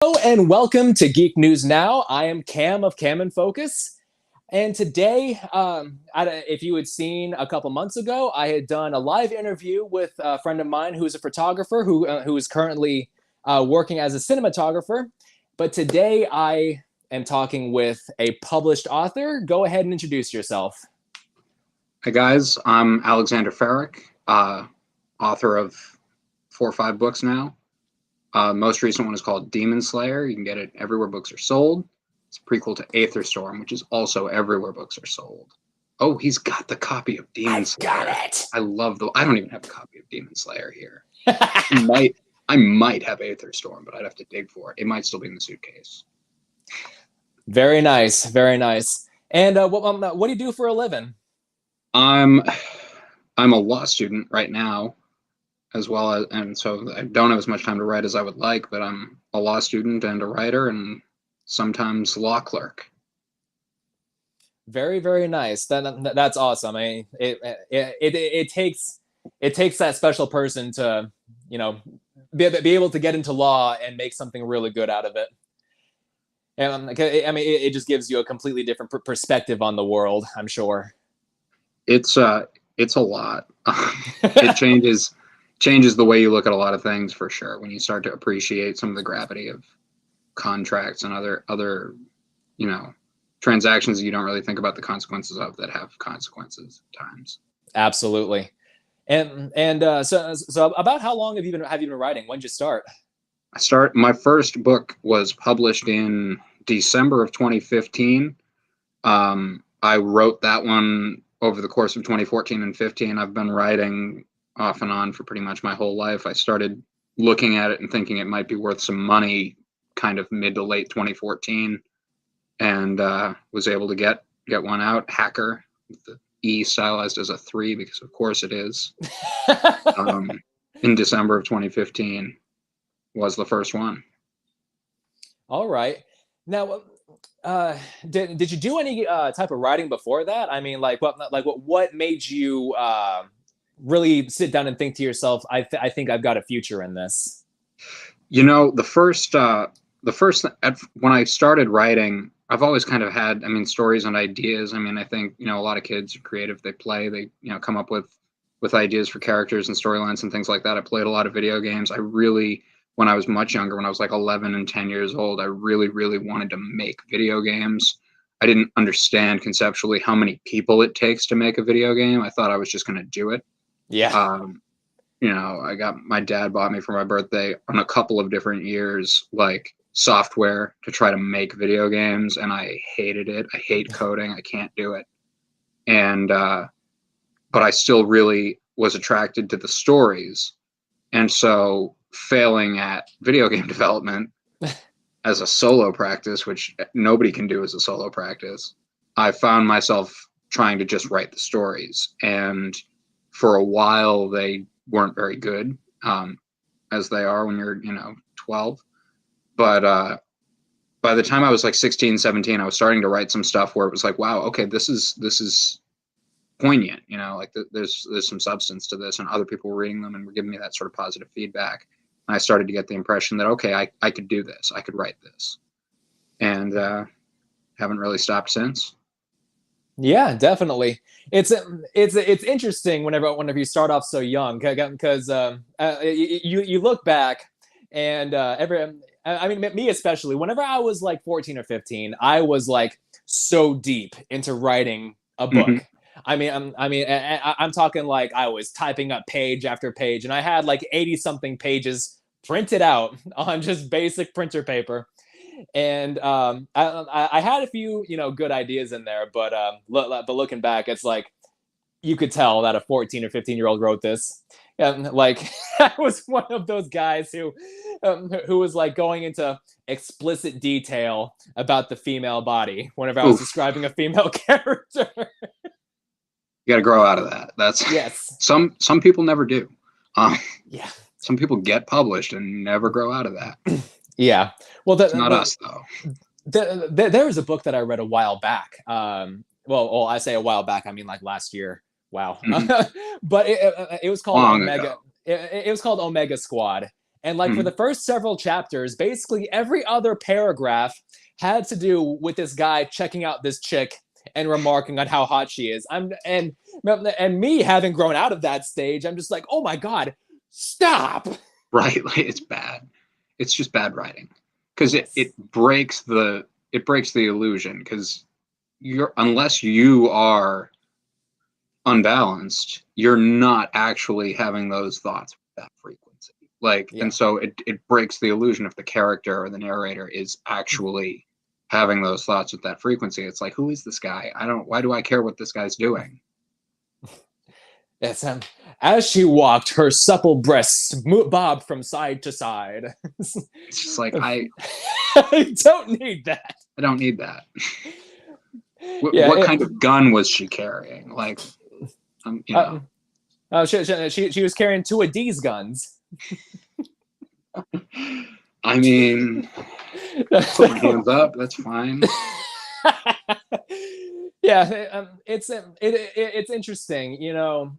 Hello and welcome to Geek News Now. I am Cam of Cam and Focus. And today, if you had seen a couple months ago, I had done a live interview with a friend of mine who's a photographer who is currently working as a cinematographer. But today I am talking with a published author. Go ahead and introduce yourself. Hi guys, I'm Alexander Ferrick, author of 4 or 5 books now. Most recent one is called Demon Slayer. You can get it everywhere books are sold. It's a prequel to Aether Storm, which is also everywhere books are sold. Oh, he's got the copy of Demon Slayer. I got it. I don't even have a copy of Demon Slayer here. I might have Aether Storm, but I'd have to dig for it. It might still be in the suitcase. Very nice, very nice. And what do you do for a living? I'm a law student right now, as well as, and so I don't have as much time to write as I would like, but I'm a law student and a writer and sometimes law clerk. Very, very nice. That's awesome. I mean, it takes that special person to, be able to get into law and make something really good out of it. And I mean, it just gives you a completely different perspective on the world, I'm sure. It's a lot. It changes the way you look at a lot of things, for sure, when you start to appreciate some of the gravity of contracts and other transactions that you don't really think about the consequences of, that have consequences at times. Absolutely. And so about how long have you been writing? When did you start? My first book was published in December of 2015. I wrote that one over the course of 2014 and 15. I've been writing off and on for pretty much my whole life. I started looking at it and thinking it might be worth some money kind of mid to late 2014, and was able to get one out. Hacker, with the E stylized as a 3 because of course it is. In December of 2015 was the first one. All right. Now, did you do any type of writing before that? I mean, what made you really sit down and think to yourself, I think I've got a future in this? The first when I started writing, I've always kind of had, stories and ideas. I think, a lot of kids are creative. They play, they, come up with ideas for characters and storylines and things like that. I played a lot of video games. When I was much younger, when I was like 11 and 10 years old, I really, really wanted to make video games. I didn't understand conceptually how many people it takes to make a video game. I thought I was just going to do it. Yeah. My dad bought me for my birthday on a couple of different years, like software to try to make video games. And I hated it. I hate coding. I can't do it. And, but I still really was attracted to the stories. And so failing at video game development as a solo practice, which nobody can do as a solo practice, I found myself trying to just write the stories. And for a while, they weren't very good, as they are when you're, 12. But by the time I was like 16, 17, I was starting to write some stuff where it was like, wow, okay, this is poignant, there's some substance to this, and other people were reading them and were giving me that sort of positive feedback. And I started to get the impression that, okay, I could do this, I could write this, and haven't really stopped since. Yeah, definitely. It's interesting whenever you start off so young, because you look back and me especially, whenever I was like 14 or 15, I was like so deep into writing a book. Mm-hmm. I'm talking like I was typing up page after page, and I had like 80 something pages printed out on just basic printer paper. And I had a few, good ideas in there, but looking back, it's like you could tell that a 14 or 15-year-old wrote this. And like I was one of those guys who was like going into explicit detail about the female body whenever I was describing a female character. You got to grow out of that. That's yes. Some people never do. Yeah. Some people get published and never grow out of that. Yeah. Well, it's not us though. There was a book that I read a while back. Well, I say a while back, I mean like last year. Wow. Mm-hmm. But it was called Omega. It was called Omega Squad, And like for Mhm. the first several chapters, basically every other paragraph had to do with this guy checking out this chick and remarking on how hot she is. And me having grown out of that stage, I'm just like, oh my God, stop. Right? Like, it's bad. It's just bad writing because Yes. it breaks the illusion because you're unless you are unbalanced, you're not actually having those thoughts with that frequency. Like, and Yeah. so it breaks the illusion if the character or the narrator is actually having those thoughts with that frequency. It's like, who is this guy? Why do I care what this guy's doing? Yes. As she walked, her supple breasts bobbed from side to side. It's just like, I don't need that. I don't need that. Yeah. What kind of gun was she carrying? Like, you know, She was carrying two of D's guns. I mean, put my hands up. That's fine. Yeah, it's interesting, you know.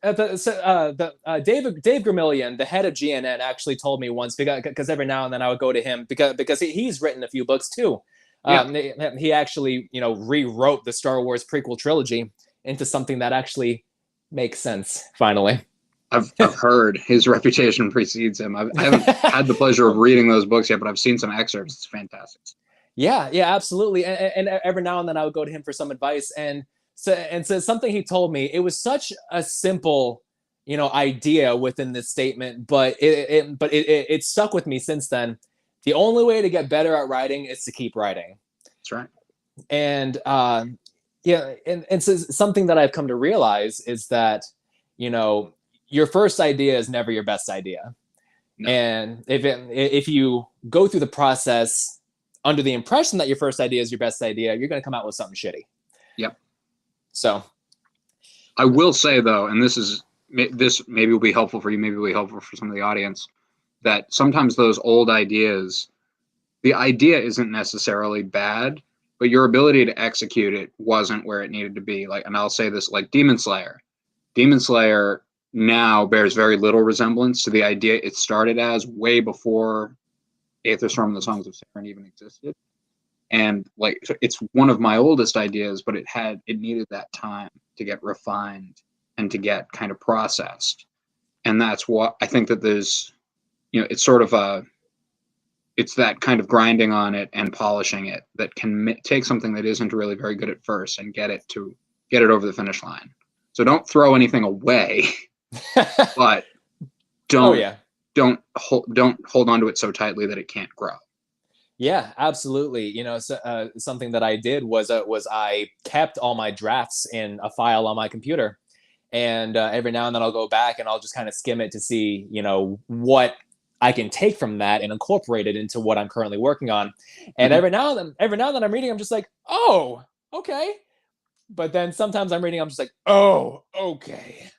Dave Gramillion, the head of GNN, actually told me once because every now and then I would go to him because he's written a few books too. Yeah, He actually, you know, rewrote the Star Wars prequel trilogy into something that actually makes sense. Finally, I've heard his reputation precedes him. I haven't had the pleasure of reading those books yet, but I've seen some excerpts. It's fantastic. yeah, absolutely. And every now and then I would go to him for some advice, so something he told me. It was such a simple, you know, idea within this statement, but it stuck with me since then. The only way to get better at writing is to keep writing. That's right. And yeah, and so something that I've come to realize is that, you know, your first idea is never your best idea. No. And if you go through the process under the impression that your first idea is your best idea, you're going to come out with something shitty. Yep. So I will say though, and this maybe will be helpful for you, maybe will be helpful for some of the audience, that sometimes those old ideas, the idea isn't necessarily bad, but your ability to execute it wasn't where it needed to be. Like, and I'll say this, like Demon Slayer. Demon Slayer now bears very little resemblance to the idea it started as way before Aether Storm and the Songs of Saren even existed. And like, it's one of my oldest ideas, but it needed that time to get refined and to get kind of processed. And that's what I think that there's, you know, it's sort of it's that kind of grinding on it and polishing it that can take something that isn't really very good at first and get it over the finish line. So don't throw anything away, but don't hold on to it so tightly that it can't grow. Yeah, absolutely. You know, something that I did was I kept all my drafts in a file on my computer, and every now and then I'll go back and I'll just kind of skim it to see, you know, what I can take from that and incorporate it into what I'm currently working on. And every now and then I'm reading, I'm just like, oh, okay. But then sometimes I'm reading, I'm just like, oh, okay.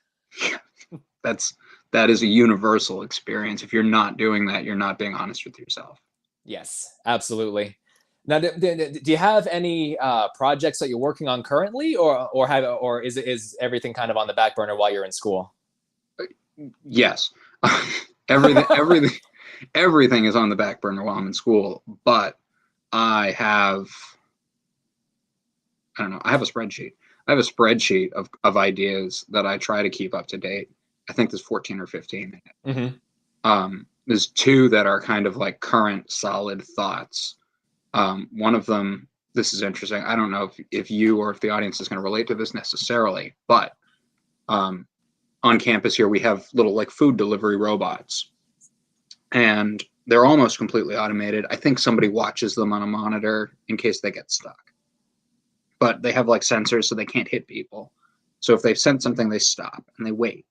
That is a universal experience. If you're not doing that, you're not being honest with yourself. Yes, absolutely. Now, do you have any projects that you're working on currently, or is everything kind of on the back burner while you're in school? Yes, everything is on the back burner while I'm in school. But I have a spreadsheet. I have a spreadsheet of ideas that I try to keep up to date. I think there's 14 or 15. There's two that are kind of like current solid thoughts. One of them, this is interesting. I don't know if you or if the audience is going to relate to this necessarily, but on campus here, we have little like food delivery robots, and they're almost completely automated. I think somebody watches them on a monitor in case they get stuck, but they have like sensors so they can't hit people. So if they sense something, they stop and they wait.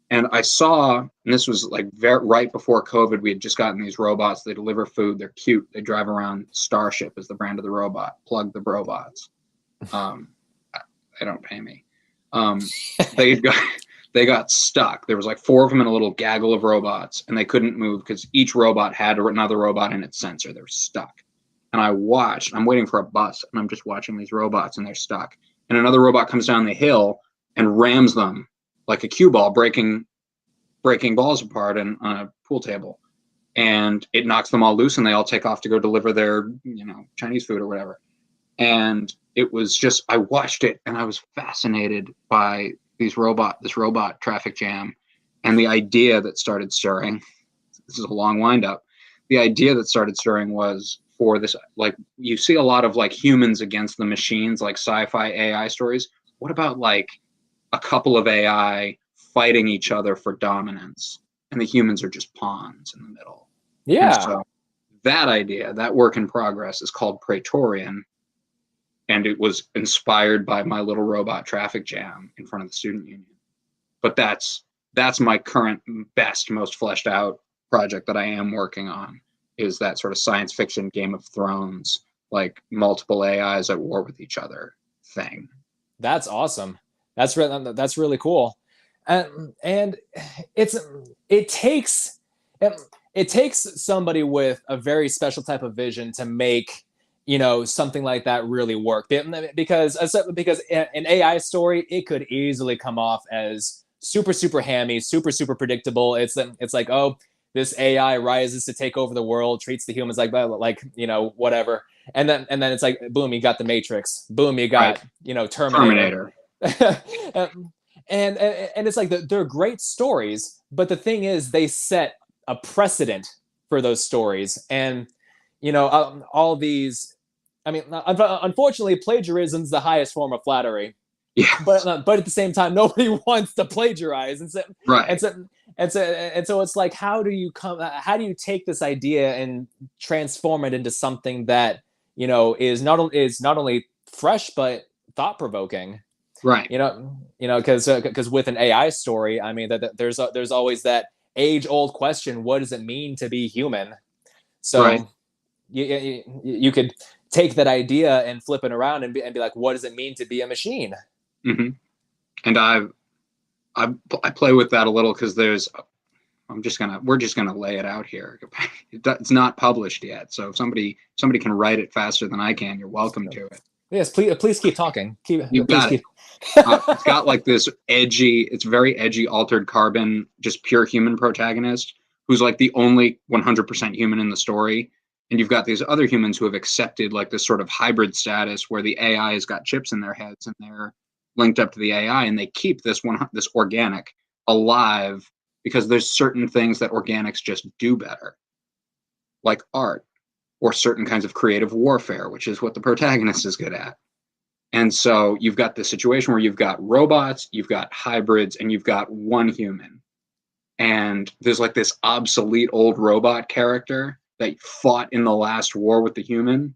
And I saw, and this was like right before COVID, we had just gotten these robots. They deliver food. They're cute. They drive around. Starship is the brand of the robot. Plug the robots. They don't pay me. They got stuck. There was like 4 of them in a little gaggle of robots, and they couldn't move because each robot had another robot in its sensor. They were stuck. And I watched. I'm waiting for a bus, and I'm just watching these robots, and they're stuck. And another robot comes down the hill and rams them like a cue ball, breaking breaking balls apart on a pool table, and it knocks them all loose, and they all take off to go deliver their, Chinese food or whatever. And it was just, I watched it and I was fascinated by this robot traffic jam, and the idea that started stirring. This is a long wind up. The idea that started stirring was for this, like, you see a lot of like humans against the machines, like sci-fi AI stories. What about like a couple of AI fighting each other for dominance, and the humans are just pawns in the middle? Yeah. And so that idea, that work in progress, is called Praetorian, and it was inspired by my little robot traffic jam in front of the student union. But that's my current best, most fleshed out project that I am working on, is that sort of science fiction Game of Thrones, like multiple AIs at war with each other thing. That's awesome. That's really cool. And it takes somebody with a very special type of vision to make, something like that really work. Because an AI story, it could easily come off as super, super hammy, super, super predictable. It's like, oh, this AI rises to take over the world, treats the humans like whatever. And then it's like, boom, you got the Matrix. Boom, you got, Terminator. and it's like they're great stories, but the thing is, they set a precedent for those stories. And all these, I mean, unfortunately, plagiarism's the highest form of flattery. Yeah. But at the same time, nobody wants to plagiarize, and so right. And so it's like, how do you take this idea and transform it into something that is not only fresh but thought provoking? Right. Because with an AI story, I mean, there's always that age old question: what does it mean to be human? So right. you could take that idea and flip it around and be like, what does it mean to be a machine? Mm-hmm. And I play with that a little, because we're just gonna lay it out here. It's not published yet, so if somebody can write it faster than I can, you're welcome to it. Yes, please keep talking. You've got it. It's got like this it's very edgy, altered carbon, just pure human protagonist who's like the only 100% human in the story. And you've got these other humans who have accepted like this sort of hybrid status where the AI has got chips in their heads and they're linked up to the AI, and they keep this organic alive because there's certain things that organics just do better, like art or certain kinds of creative warfare, which is what the protagonist is good at. And so you've got this situation where you've got robots, you've got hybrids, and you've got one human. And there's like this obsolete old robot character that fought in the last war with the human.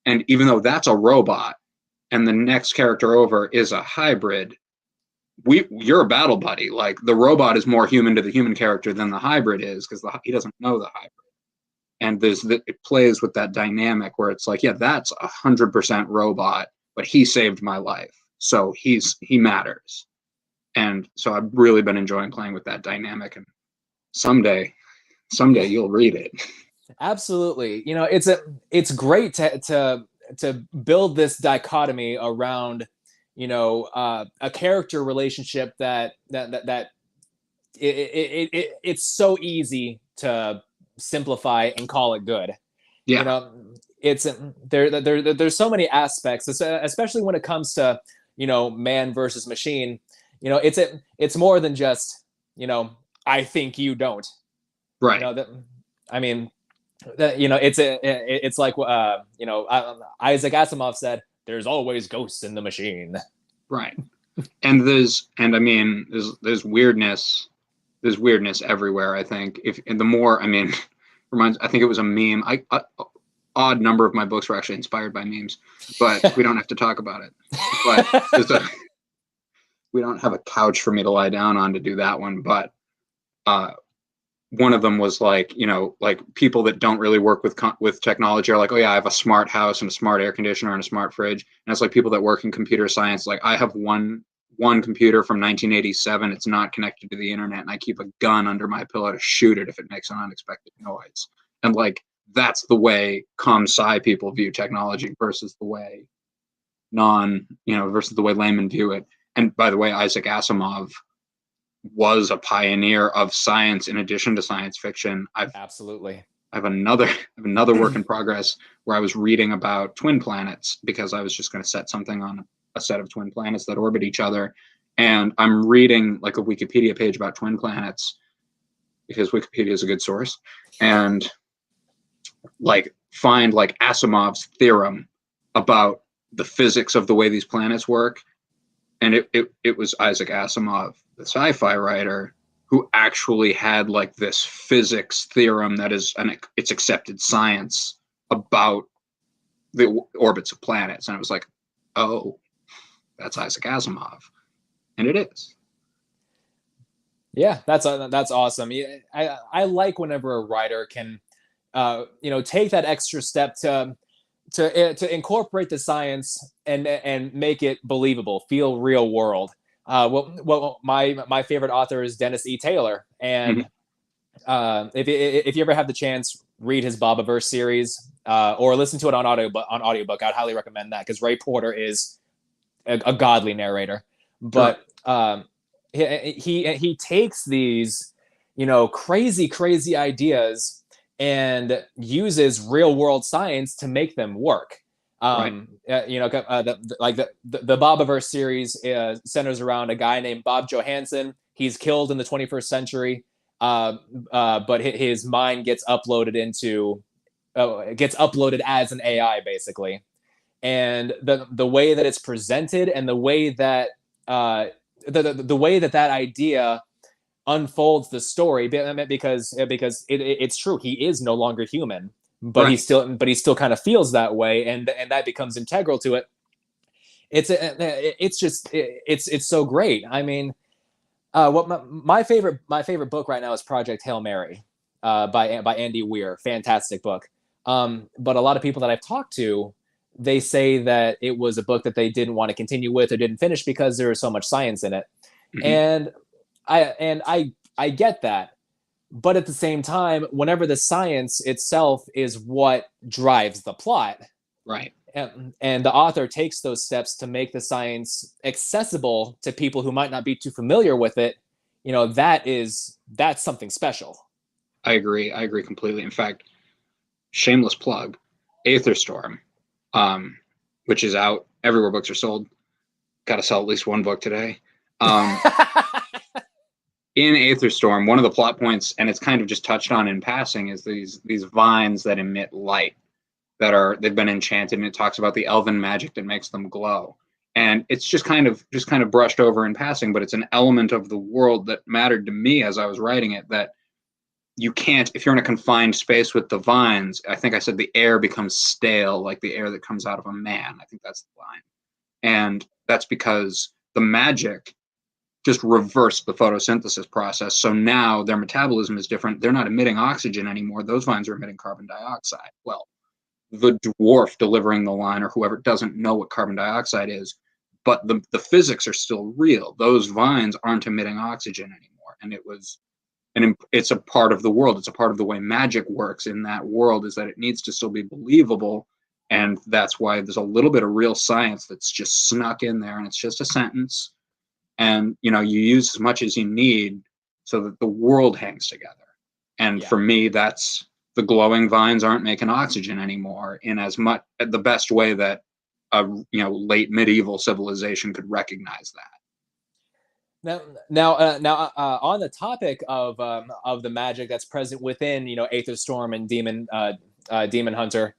And even though that's a robot, and the next character over is a hybrid, you're a battle buddy. Like, the robot is more human to the human character than the hybrid is, because he doesn't know the hybrid. And it plays with that dynamic where it's like, yeah, that's 100% robot, but he saved my life, so he matters. And so I've really been enjoying playing with that dynamic, and someday you'll read it. Absolutely. It's great to build this dichotomy around a character relationship that it's so easy to simplify and call it good. Yeah. It's there's so many aspects, especially when it comes to man versus machine. It's more than just I think you don't. Right. It's like Isaac Asimov said, there's always ghosts in the machine. Right. And there's weirdness. There's weirdness everywhere, I think. I think it was a meme. Odd number of my books were actually inspired by memes, but we don't have to talk about it. But we don't have a couch for me to lie down on to do that one. But one of them was like, like people that don't really work with technology are like, oh yeah, I have a smart house and a smart air conditioner and a smart fridge. And it's like people that work in computer science, like, I have one computer from 1987. It's not connected to the internet, and I keep a gun under my pillow to shoot it if it makes an unexpected noise. And like, that's the way comm-sci people view technology versus the way versus the way laymen view it. And by the way, Isaac Asimov was a pioneer of science in addition to science fiction. Absolutely. I have another work in progress where I was reading about twin planets because I was just going to set something on a set of twin planets that orbit each other. And I'm reading like a Wikipedia page about twin planets because Wikipedia is a good source, and like find like Asimov's theorem about the physics of the way these planets work. And it was Isaac Asimov, the sci-fi writer, who actually had like this physics theorem that is it's accepted science about the orbits of planets. And I was like, oh, that's Isaac Asimov. And it is. Yeah, that's awesome. Yeah, I like whenever a writer can, take that extra step to incorporate the science and make it believable, feel real world. My favorite author is Dennis E. Taylor, and if you ever have the chance, read his Bobaverse series or listen to it on audiobook. I'd highly recommend that because Ray Porter is a godly narrator. But he takes these crazy ideas and uses real world science to make them work. The Bobaverse series centers around a guy named Bob Johansson. He's killed in the 21st century, but his mind gets uploaded as an AI basically. And the way that it's presented and the way that the way that idea unfolds the story, because it's true, he is no longer human, but he still kind of feels that way, and that becomes integral to it. It's so great. I mean, what my favorite book right now is Project Hail Mary, by Andy Weir. Fantastic book. But a lot of people that I've talked to, they say that it was a book that they didn't want to continue with or didn't finish because there was so much science in it. And I get that, but at the same time, whenever the science itself is what drives the plot, right, and the author takes those steps to make the science accessible to people who might not be too familiar with it, that's something special. I agree completely. In fact, shameless plug, Aetherstorm, which is out everywhere books are sold. Got to sell at least one book today. In Aetherstorm, one of the plot points, and it's kind of just touched on in passing, is these vines that emit light they've been enchanted, and it talks about the elven magic that makes them glow. And it's just kind of brushed over in passing, but it's an element of the world that mattered to me as I was writing it, that you can't, if you're in a confined space with the vines, I think I said the air becomes stale, like the air that comes out of a man. I think that's the line. And that's because the magic just reversed the photosynthesis process. So now their metabolism is different. They're not emitting oxygen anymore. Those vines are emitting carbon dioxide. Well, the dwarf delivering the line, or whoever, doesn't know what carbon dioxide is, but the physics are still real. Those vines aren't emitting oxygen anymore. And it's a part of the world. It's a part of the way magic works in that world, is that it needs to still be believable. And that's why there's a little bit of real science that's just snuck in there, and it's just a sentence. And, you use as much as you need so that the world hangs together. And for me, that's the glowing vines aren't making oxygen anymore in as much the best way that a late medieval civilization could recognize that. Now, on the topic of the magic that's present within Aetherstorm and Demon Hunter,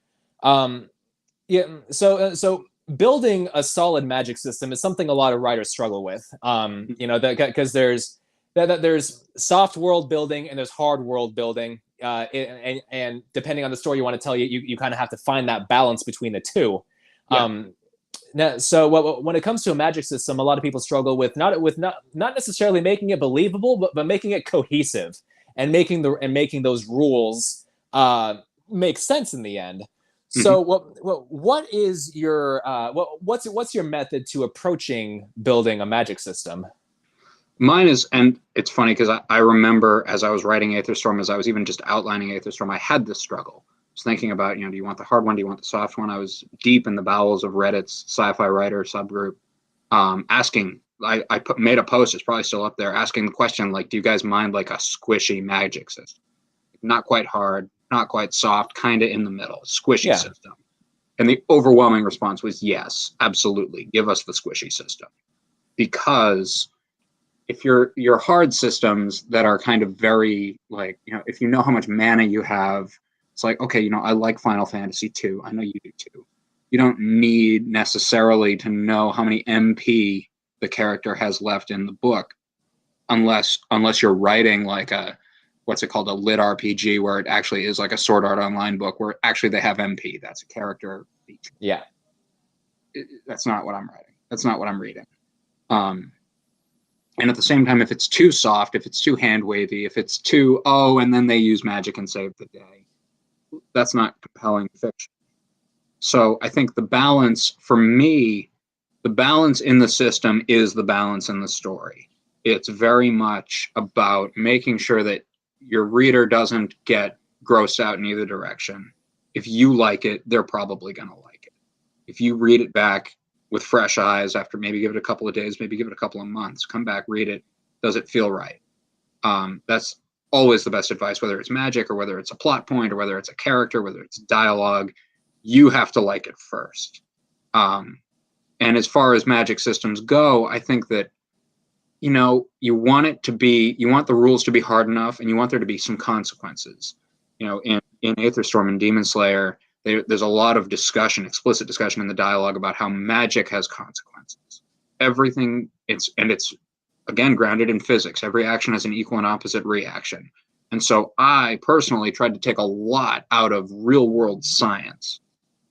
so building a solid magic system is something a lot of writers struggle with. Because there's soft world building and there's hard world building, and depending on the story you want to tell, you kind of have to find that balance between the two. So when it comes to a magic system, a lot of people struggle with not necessarily making it believable, but making it cohesive and making those rules make sense in the end. So what is your what's your method to approaching building a magic system? Mine is, and it's funny because I remember as I was writing Aetherstorm, as I was even just outlining Aetherstorm, I had this struggle. I was thinking about, do you want the hard one? Do you want the soft one? I was deep in the bowels of Reddit's sci-fi writer subgroup, asking made a post, it's probably still up there, asking the question, like, do you guys mind like a squishy magic system? Not quite hard, not quite soft, kind of in the middle, squishy system. And the overwhelming response was yes, absolutely, give us the squishy system. Because if your hard systems that are kind of very, like, if you know how much mana you have, it's like, okay, I like Final Fantasy 2. I know you do too. You don't need necessarily to know how many MP the character has left in the book, unless you're writing like a, what's it called, a lit RPG, where it actually is like a Sword Art Online book where actually they have MP. That's a character feature. Yeah. That's not what I'm writing. That's not what I'm reading. And at the same time, if it's too soft, if it's too hand wavy, if it's too, and then they use magic and save the day, that's not compelling fiction. So I think the balance, for me, the balance in the system is the balance in the story. It's very much about making sure that your reader doesn't get grossed out in either direction. If you like it, they're probably going to like it. If you read it back with fresh eyes after maybe give it a couple of days, maybe give it a couple of months, come back, read it. Does it feel right? That's always the best advice, whether it's magic or whether it's a plot point or whether it's a character, whether it's dialogue. You have to like it first. And as far as magic systems go, I think that, you want the rules to be hard enough, and you want there to be some consequences. In Aetherstorm and Demon Slayer, there's a lot of explicit discussion in the dialogue about how magic has consequences. Everything, it's again grounded in physics. Every action has an equal and opposite reaction. And so I personally tried to take a lot out of real world science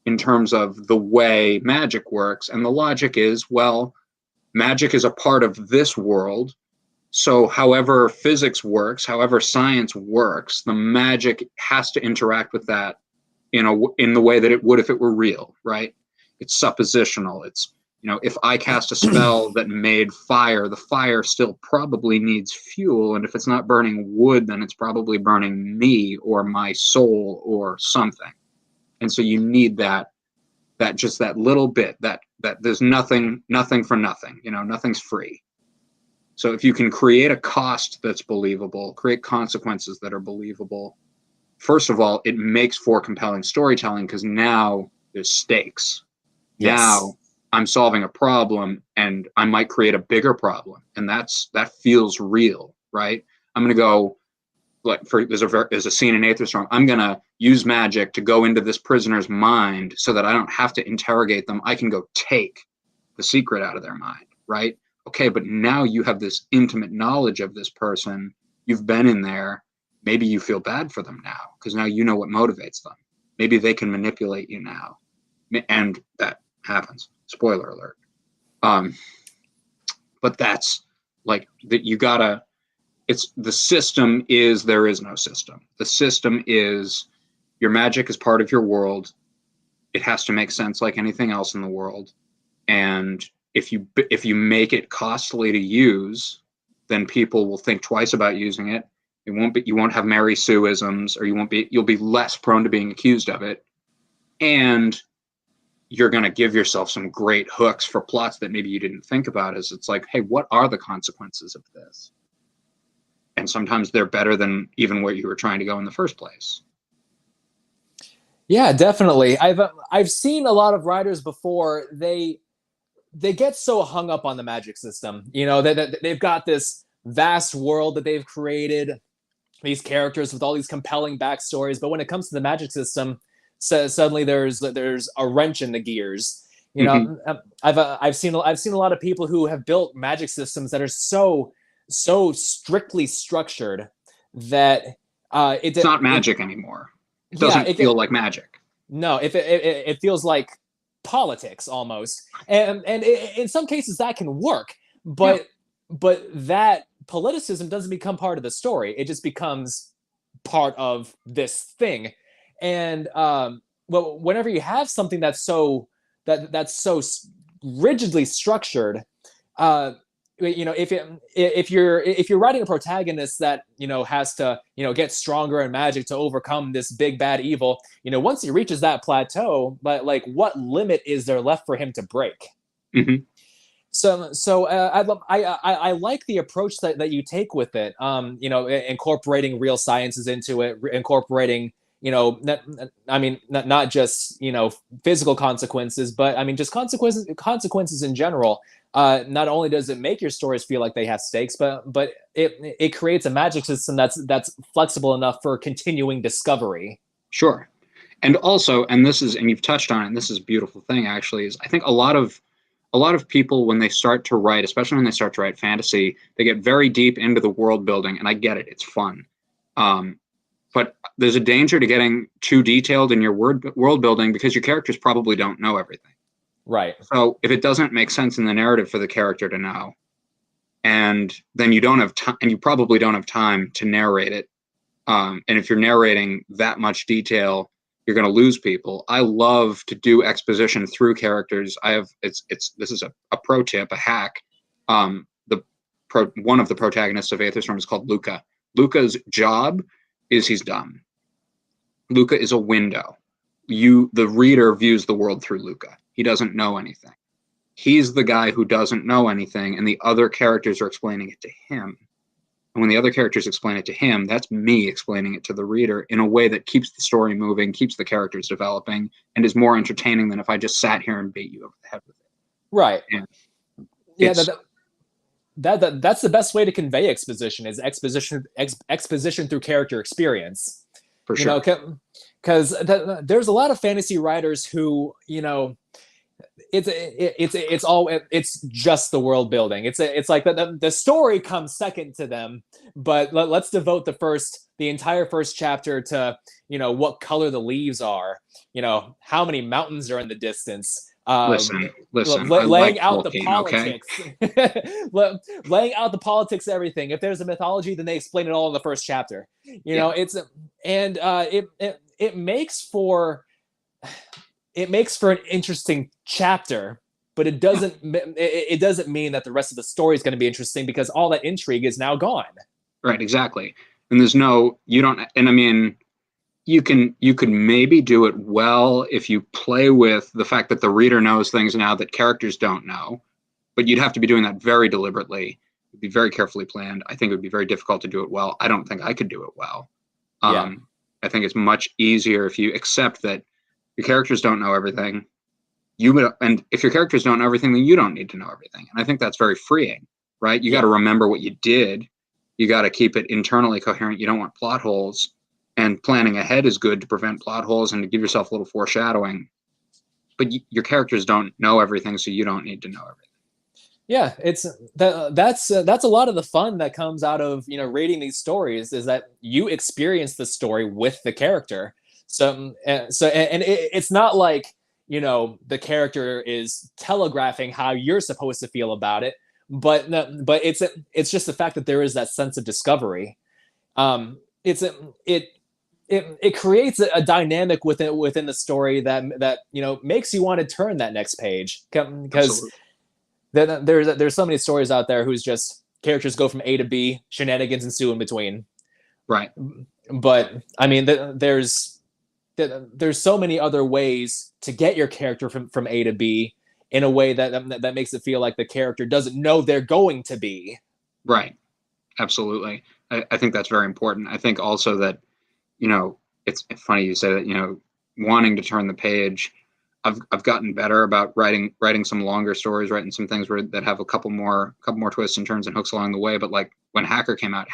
in terms of the way magic works. And the logic is, well, magic is a part of this world. So however physics works, however science works, the magic has to interact with that in the way that it would if it were real, right? It's suppositional. It's, if I cast a spell that made fire, the fire still probably needs fuel. And if it's not burning wood, then it's probably burning me or my soul or something. And so you need that just that little bit, that there's nothing for nothing, nothing's free. So if you can create a cost that's believable, create consequences that are believable, first of all, it makes for compelling storytelling, because now there's stakes. Yes. Now I'm solving a problem, and I might create a bigger problem, and that feels real, right? I'm going to go, like, there's a scene in Aetherstorm. I'm going to use magic to go into this prisoner's mind so that I don't have to interrogate them. I can go take the secret out of their mind, right? Okay, but now you have this intimate knowledge of this person. You've been in there. Maybe you feel bad for them now, because now you know what motivates them. Maybe they can manipulate you now. And that happens. Spoiler alert. But that's like that. The system is, there is no system. The system is, your magic is part of your world. It has to make sense like anything else in the world. And if you make it costly to use, then people will think twice about using it. You won't have Mary Sue-isms, or you'll be less prone to being accused of it. And you're going to give yourself some great hooks for plots that maybe you didn't think about. It's like, hey, what are the consequences of this? And sometimes they're better than even where you were trying to go in the first place. Yeah, definitely. I've seen a lot of writers before. They get so hung up on the magic system. They've got this vast world that they've created, these characters with all these compelling backstories. But when it comes to the magic system, suddenly there's a wrench in the gears. I've seen a lot of people who have built magic systems that are so strictly structured that it's not magic anymore. It doesn't feel like magic. No, it feels like politics almost, and in some cases that can work, but that politicism doesn't become part of the story. It just becomes part of this thing. And whenever you have something that's so rigidly structured, if you're writing a protagonist that has to get stronger in magic to overcome this big bad evil, once he reaches that plateau, but like, what limit is there left for him to break? Mm-hmm. I like the approach that you take with it. Incorporating real sciences into it, incorporating not just physical consequences, but I mean just consequences in general. Not only does it make your stories feel like they have stakes, but it creates a magic system that's flexible enough for continuing discovery. Sure. And also, and you've touched on it, and this is a beautiful thing actually, is I think a lot of people, when they start to write, especially when they start to write fantasy, they get very deep into the world building, and I get it, it's fun. But there's a danger to getting too detailed in your world building because your characters probably don't know everything. Right. So if it doesn't make sense in the narrative for the character to know, and then you don't have time, and you probably don't have time to narrate it. And if you're narrating that much detail, you're going to lose people. I love to do exposition through characters. This is a pro tip, a hack. One of the protagonists of Aetherstorm is called Luca. Luca's job is he's dumb. Luca is a window. The reader views the world through Luca. He doesn't know anything. He's the guy who doesn't know anything, and the other characters are explaining it to him. And when the other characters explain it to him, that's me explaining it to the reader in a way that keeps the story moving, keeps the characters developing, and is more entertaining than if I just sat here and beat you over the head with it. Right. And yeah, that's the best way to convey exposition, is exposition through character experience. For sure. Because there's a lot of fantasy writers who, it's just the world building. It's like the story comes second to them, but let's devote the entire first chapter to what color the leaves are, how many mountains are in the distance. Listen. Laying out the Tolkien, politics, okay? laying out the politics, everything. If there's a mythology, then they explain it all in the first chapter. It makes for an interesting chapter, but it doesn't mean that the rest of the story is going to be interesting, because all that intrigue is now gone. Right, exactly. And I mean, you could maybe do it well if you play with the fact that the reader knows things now that characters don't know, but you'd have to be doing that very deliberately. It'd be very carefully planned. I think it would be very difficult to do it well. I don't think I could do it well. I think it's much easier if you accept that your characters don't know everything. And if your characters don't know everything, then you don't need to know everything. And I think that's very freeing, right? You got to remember what you did. You got to keep it internally coherent. You don't want plot holes. And planning ahead is good to prevent plot holes and to give yourself a little foreshadowing. But your characters don't know everything, so you don't need to know everything. Yeah, that's a lot of the fun that comes out of reading these stories, is that you experience the story with the character. So it's not like the character is telegraphing how you're supposed to feel about it, but it's just the fact that there is that sense of discovery. It creates a dynamic within the story that makes you want to turn that next page, because there's so many stories out there whose just characters go from A to B, shenanigans ensue in between. Right. But I mean, there's so many other ways to get your character from A to B in a way that makes it feel like the character doesn't know they're going to be. Right. Absolutely. I think that's very important. I think also that, it's funny you say that, wanting to turn the page. I've gotten better about writing some longer stories, writing some things that have a couple more twists and turns and hooks along the way. But like when Hacker came out,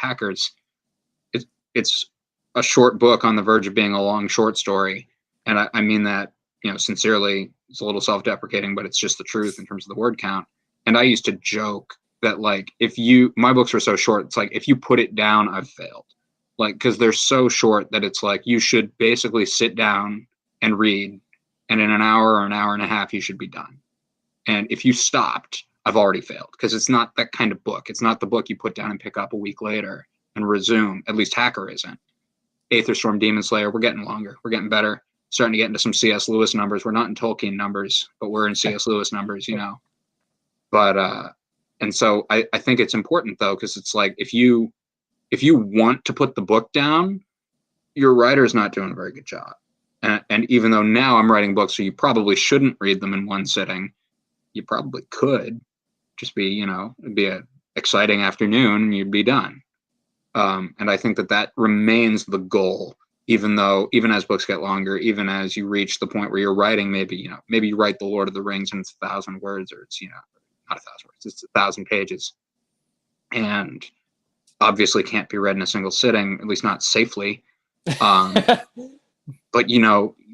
it's a short book on the verge of being a long short story. And I mean that, sincerely. It's a little self-deprecating, but it's just the truth in terms of the word count. And I used to joke that like, my books were so short, it's like, if you put it down, I've failed. Like, because they're so short that it's like, you should basically sit down and read, and in an hour or an hour and a half, you should be done. And if you stopped, I've already failed, because it's not that kind of book. It's not the book you put down and pick up a week later and resume. At least Hacker isn't. Aetherstorm, Demon Slayer, we're getting longer. We're getting better. Starting to get into some C.S. Lewis numbers. We're not in Tolkien numbers, but we're in C.S. Lewis numbers, But, and so I think it's important, though, because it's like, if you want to put the book down, your writer's not doing a very good job. And even though now I'm writing books, so you probably shouldn't read them in one sitting, you probably could. just be, it'd be a exciting afternoon and you'd be done. And I think that remains the goal, even as books get longer, even as you reach the point where you're writing, maybe you write The Lord of the Rings and it's 1,000 words, or it's, not 1,000 words, it's 1,000 pages. And obviously can't be read in a single sitting, at least not safely. But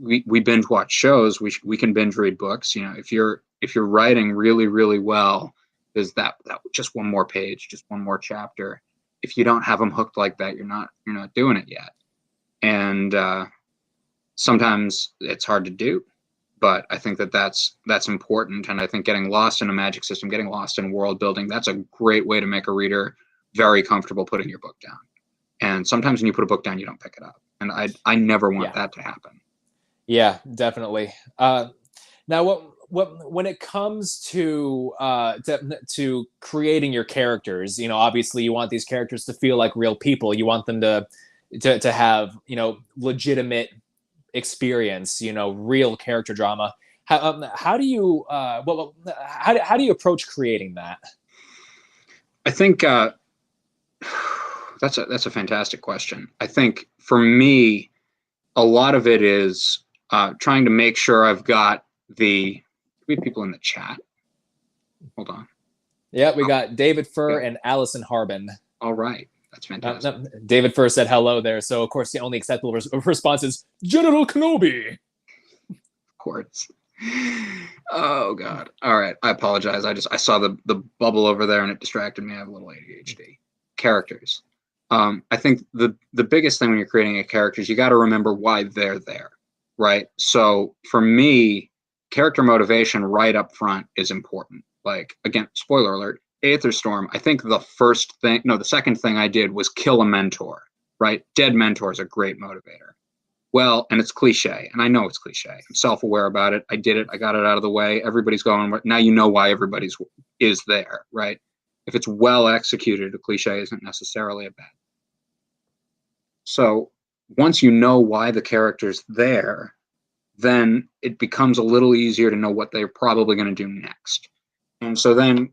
we binge watch shows. We can binge read books. If you're writing really, really well, there's that just one more page, just one more chapter. If you don't have them hooked like that, you're not doing it yet. And sometimes it's hard to do, but I think that's important. And I think getting lost in a magic system, getting lost in world building, that's a great way to make a reader very comfortable putting your book down. And sometimes when you put a book down, you don't pick it up. And I never want that to happen. Yeah, definitely. Now, when it comes to creating your characters, obviously you want these characters to feel like real people. You want them to have, legitimate experience, real character drama. How do you how do you approach creating that? I think that's a fantastic question. I think for me, a lot of it is trying to make sure I've got we have people in the chat. Hold on. Yeah, we got David Furr and Allison Harbin. All right. That's fantastic. David Furr said hello there. So, of course, the only acceptable response is General Kenobi. Of course. Oh, God. All right. I apologize. I saw the bubble over there and it distracted me. I have a little ADHD. Characters. I think the biggest thing when you're creating a character is you got to remember why they're there, right? So for me, character motivation right up front is important. Like, again, spoiler alert, Aetherstorm, I think the second thing I did was kill a mentor, right? Dead mentor is a great motivator. Well, and it's cliche, and I know it's cliche. I'm self-aware about it. I did it. I got it out of the way. Everybody's going, now you know why everybody's is there, right? If it's well executed, a cliche isn't necessarily a bad. So once you know why the character's there, then it becomes a little easier to know what they're probably going to do next. And so then,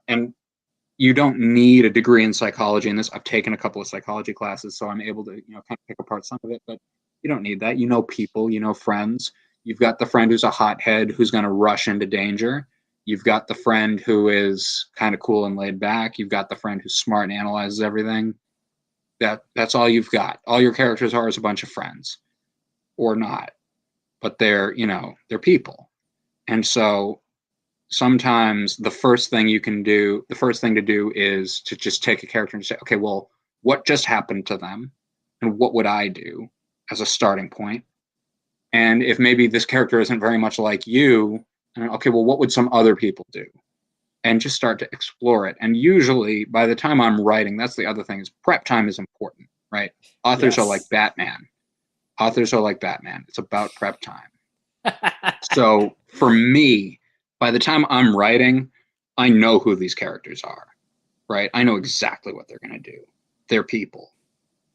and you don't need a degree in psychology in this. I've taken a couple of psychology classes, so I'm able to, kind of pick apart some of it, but you don't need that. People, friends. You've got the friend who's a hothead who's going to rush into danger. You've got the friend who is kind of cool and laid back. You've got the friend who's smart and analyzes everything. That's all you've got. All your characters are is a bunch of friends, or not, but they're people. And so sometimes the first thing to do is to just take a character and say, okay, well, what just happened to them? And what would I do as a starting point? And if maybe this character isn't very much like you, okay, well, what would some other people do? And just start to explore it. And usually by the time I'm writing, that's the other thing, is prep time is important, right? Authors are like Batman. It's about prep time. So for me, by the time I'm writing, I know who these characters are, right? I know exactly what they're going to do. They're people.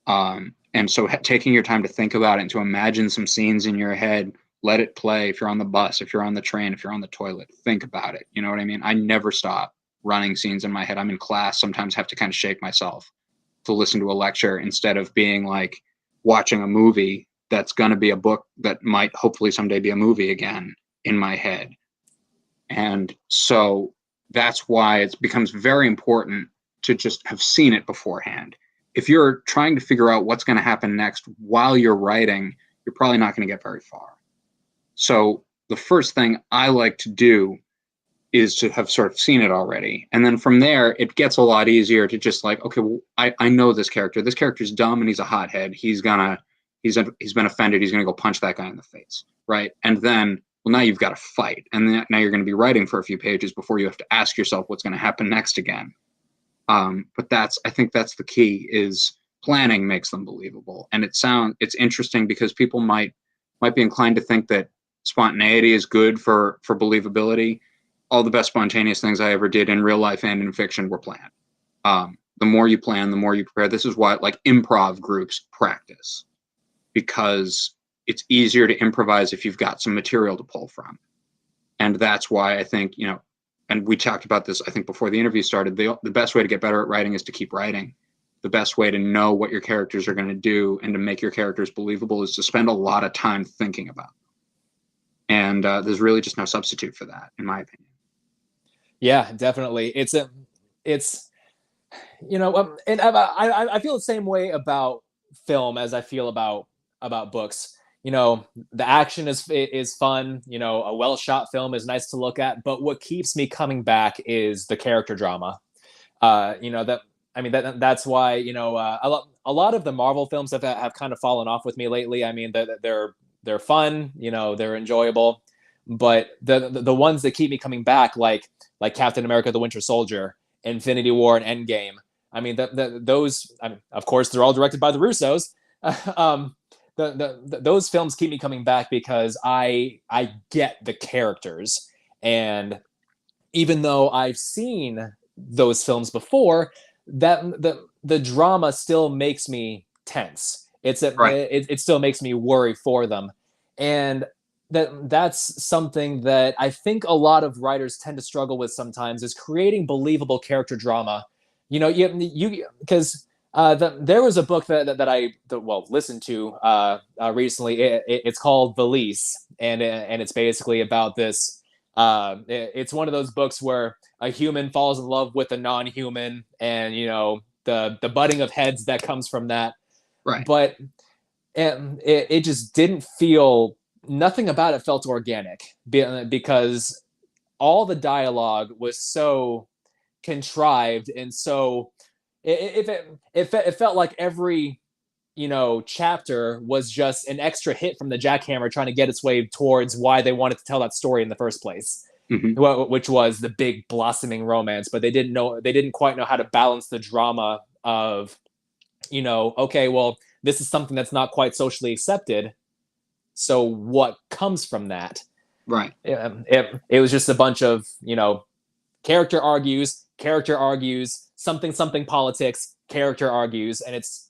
And so taking your time to think about it and to imagine some scenes in your head, let it play. If you're on the bus, if you're on the train, if you're on the toilet, think about it. You know what I mean? I never stop running scenes in my head. I'm in class, sometimes have to kind of shake myself to listen to a lecture instead of being like watching a movie that's going to be a book that might hopefully someday be a movie again in my head. And so that's why it becomes very important to just have seen it beforehand. If you're trying to figure out what's going to happen next while you're writing, you're probably not going to get very far. So the first thing I like to do is to have sort of seen it already. And then from there, it gets a lot easier to just like, okay, well, I know this character. This character's dumb and he's a hothead. He's been offended. He's going to go punch that guy in the face, right? And then, well, now you've got to fight. And then now you're going to be writing for a few pages before you have to ask yourself what's going to happen next again. But I think that's the key, is planning makes them believable. And it's interesting because people might be inclined to think that spontaneity is good for believability. All the best spontaneous things I ever did in real life and in fiction were planned. The more you plan, the more you prepare. This is why like improv groups practice, because it's easier to improvise if you've got some material to pull from. And that's why I think, and we talked about this, I think, before the interview started. The best way to get better at writing is to keep writing. The best way to know what your characters are going to do and to make your characters believable is to spend a lot of time thinking about them. And there's really just no substitute for that, in my opinion. Yeah, definitely. It's and I feel the same way about film as I feel about books. The action is fun. A well shot film is nice to look at, but what keeps me coming back is the character drama. That's why a lot of the Marvel films have kind of fallen off with me lately. I mean, they're fun, they're enjoyable, but the ones that keep me coming back, like Captain America: The Winter Soldier, Infinity War, and Endgame. I mean, those. I mean, of course, they're all directed by the Russos. Those films keep me coming back because I get the characters, and even though I've seen those films before, that the drama still makes me tense. Right. It still makes me worry for them, and that's something that I think a lot of writers tend to struggle with sometimes, is creating believable character drama. You because there was a book that I listened to recently. It's called Valise, and it's basically about this. It's one of those books where a human falls in love with a non-human, and the butting of heads that comes from that. Right. But it just didn't feel. Nothing about it felt organic, because all the dialogue was so contrived, and so it felt like every chapter was just an extra hit from the jackhammer trying to get its way towards why they wanted to tell that story in the first place, which was the big blossoming romance. But they didn't quite know how to balance the drama of okay, well, this is something that's not quite socially accepted, so what comes from that? Right. It was just a bunch of character argues, something politics, character argues, and it's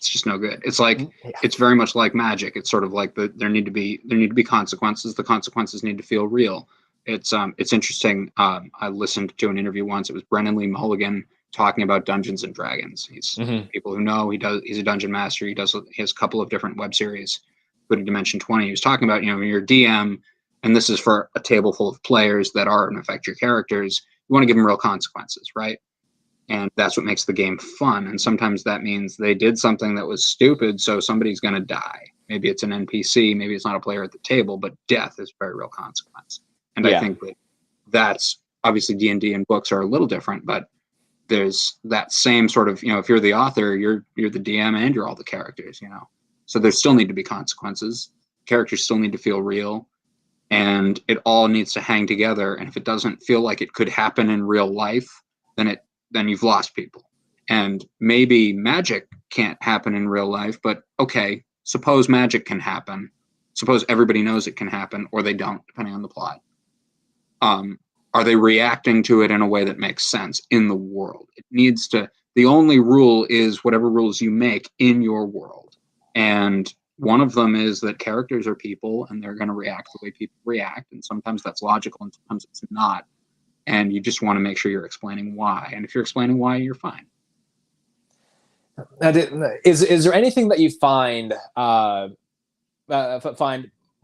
just no good. It's like it's very much like magic. It's sort of like there need to be consequences. The consequences need to feel real. It's interesting. I listened to an interview once. It was Brennan Lee Mulligan talking about Dungeons and Dragons. He's people who know he's a dungeon master. He has a couple of different web series, including Dimension 20. He was talking about when you're a DM, and this is for a table full of players that are and affect your characters. You want to give them real consequences, right? And that's what makes the game fun. And sometimes that means they did something that was stupid, so somebody's going to die. Maybe it's an NPC, maybe it's not a player at the table, but death is a very real consequence. And I think that's obviously D&D and books are a little different, but there's that same sort of, if you're the author, you're the DM and you're all the characters, So there still need to be consequences. Characters still need to feel real, and it all needs to hang together. And if it doesn't feel like it could happen in real life, then you've lost people. And maybe magic can't happen in real life, but okay, suppose magic can happen. Suppose everybody knows it can happen, or they don't, depending on the plot. Are they reacting to it in a way that makes sense in the world? It needs to, the only rule is whatever rules you make in your world. And one of them is that characters are people, and they're going to react the way people react. And sometimes that's logical, and sometimes it's not. And you just want to make sure you're explaining why. And if you're explaining why, you're fine. Is there anything that you find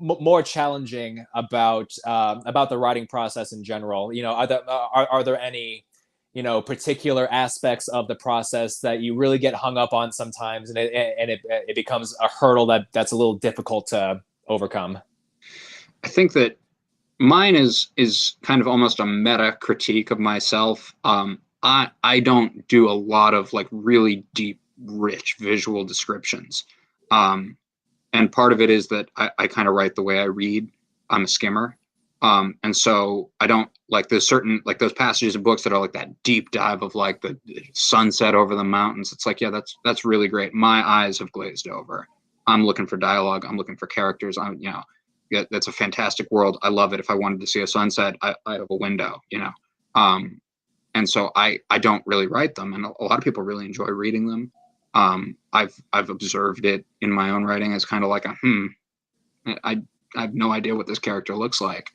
more challenging about the writing process in general? Are there any particular aspects of the process that you really get hung up on sometimes, and it becomes a hurdle that's a little difficult to overcome? I think that mine is kind of almost a meta critique of myself. I don't do a lot of like really deep, rich visual descriptions. And part of it is that I kind of write the way I read. I'm a skimmer. And so I don't like, there's certain, like those passages of books that are like that deep dive of like the sunset over the mountains. It's like, yeah, that's really great. My eyes have glazed over. I'm looking for dialogue. I'm looking for characters. Yeah, that's a fantastic world. I love it. If I wanted to see a sunset, I have a window, and so I don't really write them. And a lot of people really enjoy reading them. I've observed it in my own writing as kind of like I have no idea what this character looks like.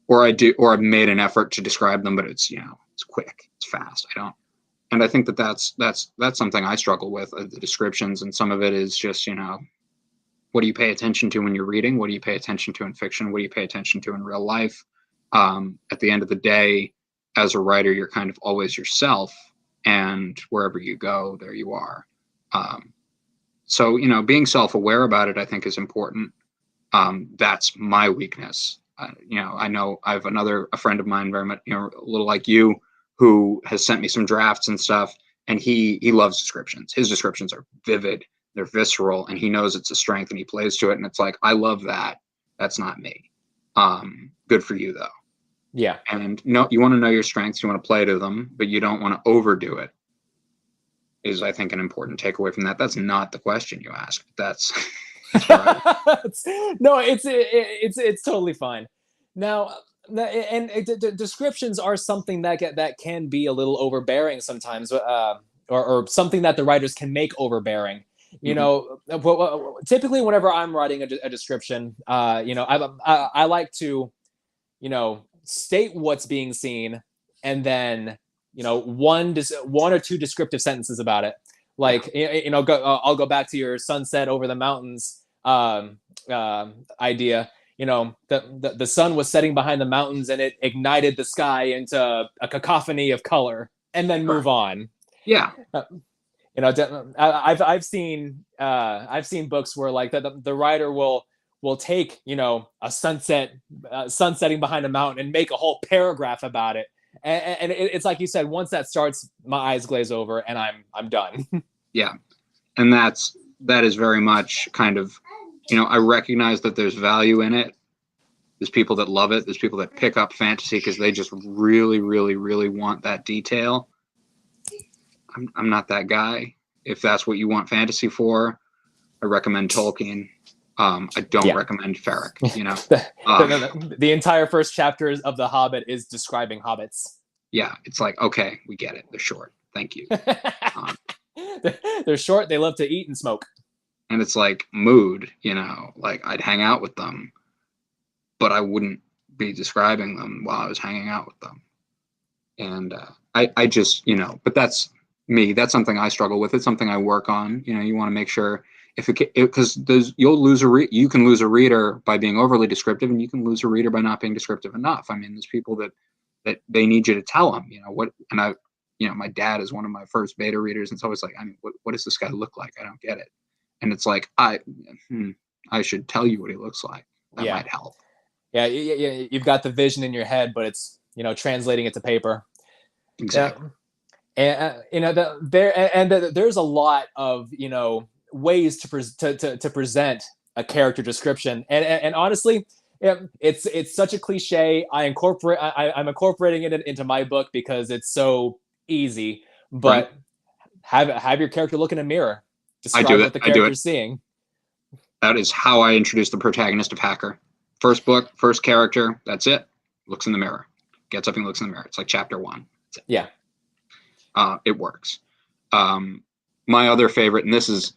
or I do, or I've made an effort to describe them, but it's, it's quick, it's fast. And I think that's something I struggle with, the descriptions, and some of it is just, what do you pay attention to when you're reading? What do you pay attention to in fiction? What do you pay attention to in real life? At the end of the day, as a writer, you're kind of always yourself, and wherever you go, there you are. So, being self-aware about it, I think, is important. That's my weakness. I know I have a friend of mine, very much, a little like you, who has sent me some drafts and stuff, and he loves descriptions. His descriptions are vivid, they're visceral, and he knows it's a strength, and he plays to it. And it's like, I love that. That's not me. Good for you, though. Yeah. And no, you want to know your strengths, you want to play to them, but you don't want to overdo it. Is, I think, an important takeaway from that. That's not the question you asked. That's right. No, it's totally fine. Now, and descriptions are something that can be a little overbearing sometimes, or something that the writers can make overbearing. Typically, whenever I'm writing a description, I like to, state what's being seen, and then one or two descriptive sentences about it. Like, I'll go back to your sunset over the mountains idea. The sun was setting behind the mountains, and it ignited the sky into a cacophony of color, and then move on. Yeah. I've seen books where, like, the writer will take a sunset, sunsetting behind a mountain, and make a whole paragraph about it. And it's like you said, once that starts, my eyes glaze over, and I'm done. Yeah, and that is very much kind of, I recognize that there's value in it. There's people that love it. There's people that pick up fantasy because they just really, really, really want that detail. I'm not that guy. If that's what you want fantasy for, I recommend Tolkien. I don't recommend Ferrick. The entire first chapter of The Hobbit is describing hobbits. Yeah, it's like, okay, we get it. They're short. Thank you. They're short. They love to eat and smoke. And it's like mood, like I'd hang out with them, but I wouldn't be describing them while I was hanging out with them. And I just, but that's me. That's something I struggle with. It's something I work on. You want to make sure because you can lose a reader by being overly descriptive, and you can lose a reader by not being descriptive enough. I mean, there's people that they need you to tell them, my dad is one of my first beta readers, and it's always like, what does this guy look like? I don't get it. And it's like, I should tell you what he looks like. That might help. Yeah, you've got the vision in your head, but it's translating it to paper. Exactly. There's a lot of ways to present a character description, and honestly, it's such a cliche. I'm incorporating it into my book because it's so easy. But have your character look in a mirror. Describe what the character's seeing. That is how I introduced the protagonist of Hacker. First book, first character. That's it. Looks in the mirror. Gets up and looks in the mirror. It's like chapter 1. That's it. Yeah. It works. My other favorite, and this is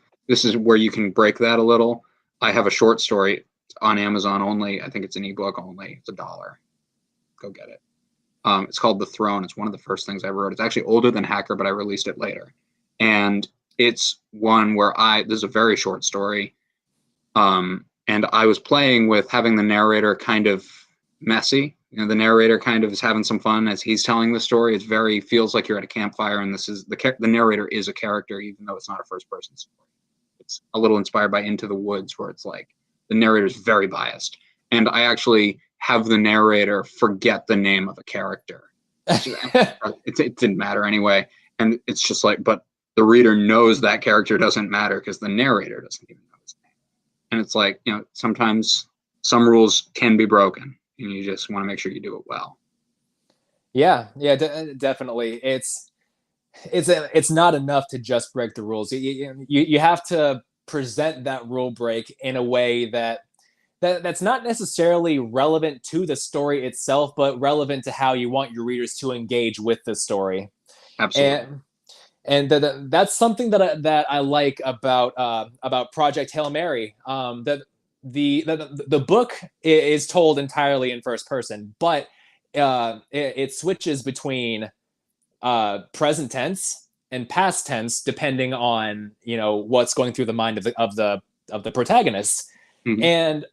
where you can break that a little. I have a short story on Amazon only. I think it's an ebook only. It's $1. Go get it. It's called The Throne. It's one of the first things I wrote. It's actually older than Hacker, but I released it later. And it's one where this is a very short story. And I was playing with having the narrator kind of messy. The narrator kind of is having some fun as he's telling the story. It feels like you're at a campfire, and this is the narrator is a character, even though it's not a first person story. It's a little inspired by Into the Woods, where it's like the narrator is very biased. And I actually have the narrator forget the name of a character. It didn't matter anyway. And it's just like, but the reader knows that character doesn't matter because the narrator doesn't even know his name. And it's like, sometimes some rules can be broken, and you just want to make sure you do it well. Yeah, definitely. It's not enough to just break the rules. You have to present that rule break in a way that's not necessarily relevant to the story itself, but relevant to how you want your readers to engage with the story. Absolutely. And that's something that I like about Project Hail Mary. That the book is told entirely in first person, but it switches between present tense and past tense depending on what's going through the mind of the protagonist. Mhm. And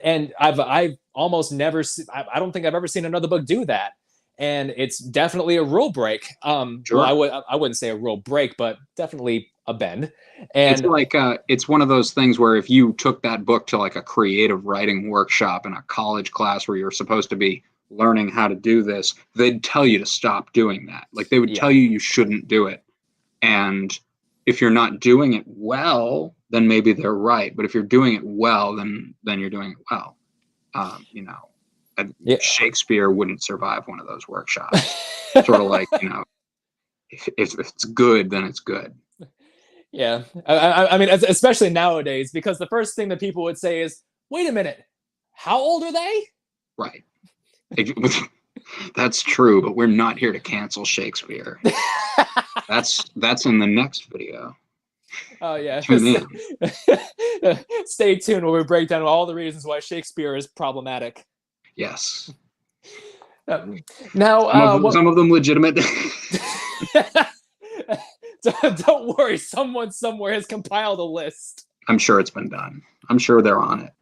and I've almost never I don't think I've ever seen another book do that. And it's definitely a rule break. Well, Sure. I wouldn't say a rule break, but definitely a bend. It's And like it's one of those things where if you took that book to like a creative writing workshop in a college class where you're supposed to be learning how to do this, they'd tell you to stop doing that. Like they would tell yeah, you shouldn't do it. And if you're not doing it well, then maybe they're right. But if you're doing it well, then you're doing it well. You know, yeah. Shakespeare wouldn't survive one of those workshops. Sort of like, if it's good, then it's good. Yeah, I mean, especially nowadays, because the first thing that people would say is, "Wait a minute, how old are they?" Right. That's true, but we're not here to cancel Shakespeare. That's in the next video. Oh yeah. Tune in. Stay tuned where we break down all the reasons why Shakespeare is problematic. Yes. Now, Some of them legitimate. don't worry, someone somewhere has compiled a list. I'm sure it's been done. I'm sure they're on it.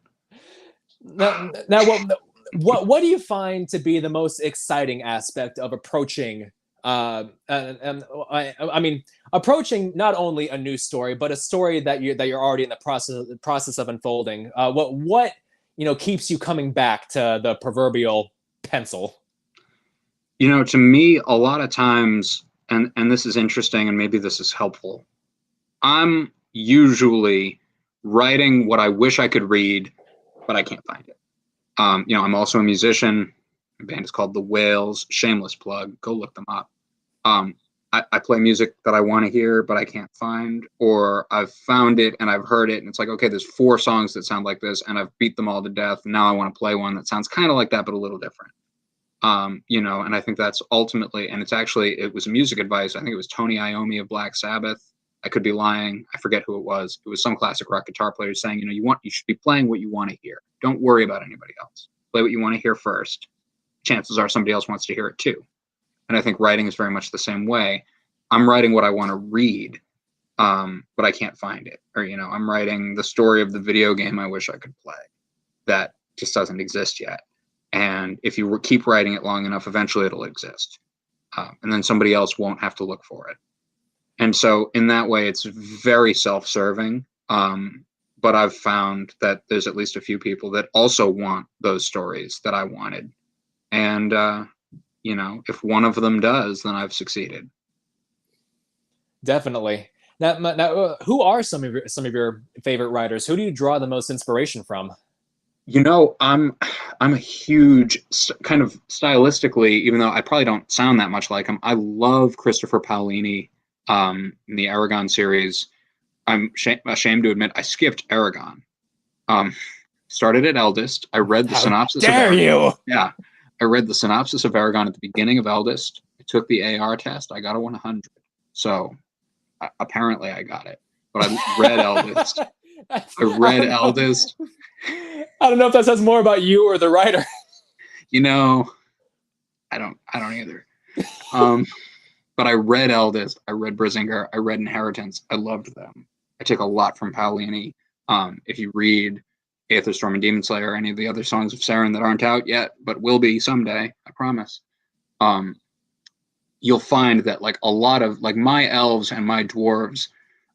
Now, what do you find to be the most exciting aspect of approaching? I mean, approaching not only a new story, but a story that you're already in the process of unfolding. What keeps you coming back to the proverbial pencil? To me, a lot of times, and this is interesting, and maybe this is helpful. I'm usually writing what I wish I could read, but I can't find it. I'm also a musician. My band is called The Whales. Shameless plug. Go look them up. I play music that I want to hear, but I can't find, or I've found it and I've heard it, and it's like, okay, there's 4 songs that sound like this, and I've beat them all to death. And now I want to play one that sounds kind of like that, but a little different. And I think that's ultimately, and it was music advice. I think it was Tony Iommi of Black Sabbath. I could be lying. I forget who it was. It was some classic rock guitar player saying, you should be playing what you want to hear. Don't worry about anybody else. Play what you want to hear first. Chances are somebody else wants to hear it too. And I think writing is very much the same way. I'm writing what I want to read, but I can't find it. Or, I'm writing the story of the video game I wish I could play that just doesn't exist yet. And if you keep writing it long enough, eventually it'll exist. And then somebody else won't have to look for it. And so in that way, it's very self-serving. But I've found that there's at least a few people that also want those stories that I wanted. And, if one of them does, then I've succeeded. Definitely. Now, who are some of your favorite writers? Who do you draw the most inspiration from? I'm a huge kind of stylistically, even though I probably don't sound that much like him. I love Christopher Paolini in the Aragon series. I'm ashamed to admit I skipped Aragon. Started at Eldest. I read the synopsis. Dare you? Yeah, I read the synopsis of Aragon at the beginning of Eldest. I took the AR test. I got a 100. So apparently I got it. But I read Eldest. Eldest. I don't know if that says more about you or the writer. I don't either. But I read Eldest, I read Brizinger, I read Inheritance. I loved them. I take a lot from Paolini. If you read Aetherstorm and Demon Slayer, or any of the other songs of Saren that aren't out yet, but will be someday, I promise. You'll find that like a lot of like my elves and my dwarves,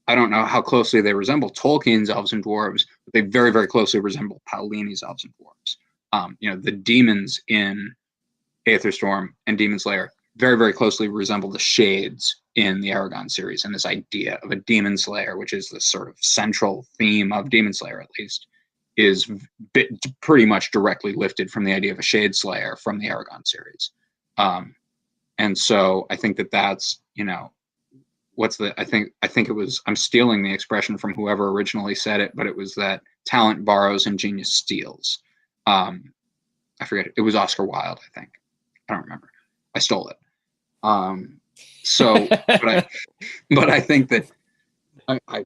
I don't know how closely they resemble Tolkien's elves and dwarves, but they very, very closely resemble Paolini's elves and dwarves. The demons in Aetherstorm and Demon Slayer very, very closely resemble the shades in the Aragon series, and this idea of a demon slayer, which is the sort of central theme of Demon Slayer, at least, is pretty much directly lifted from the idea of a shade slayer from the Aragon series. And so I think that's, I think it was, I'm stealing the expression from whoever originally said it, but it was that talent borrows and genius steals. I forget it. It was Oscar Wilde, I think. I don't remember. I stole it. But I think that I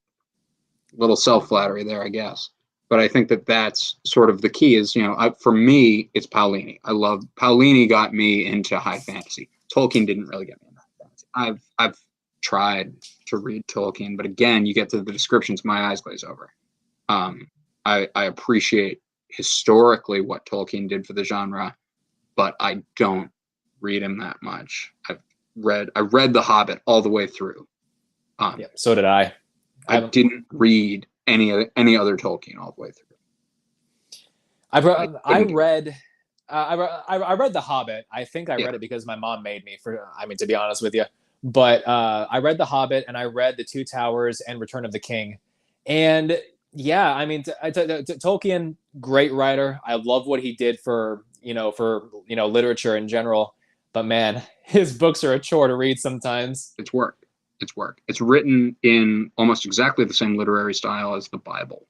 little self-flattery there, I guess. But I think that that's sort of the key is, for me, it's Paolini. Paolini got me into high fantasy. Tolkien didn't really get me into high fantasy. I've tried to read Tolkien, but again, you get to the descriptions, my eyes glaze over. I appreciate historically what Tolkien did for the genre, but I don't read him that much. I read The Hobbit all the way through. Yeah, so did I. I didn't read any other Tolkien all the way through. I read The Hobbit. I think I read it because my mom made me. To be honest with you, but I read The Hobbit and I read The Two Towers and Return of the King, and yeah, I mean, Tolkien, great writer. I love what he did for literature in general. But man, his books are a chore to read sometimes. It's work. It's written in almost exactly the same literary style as the Bible.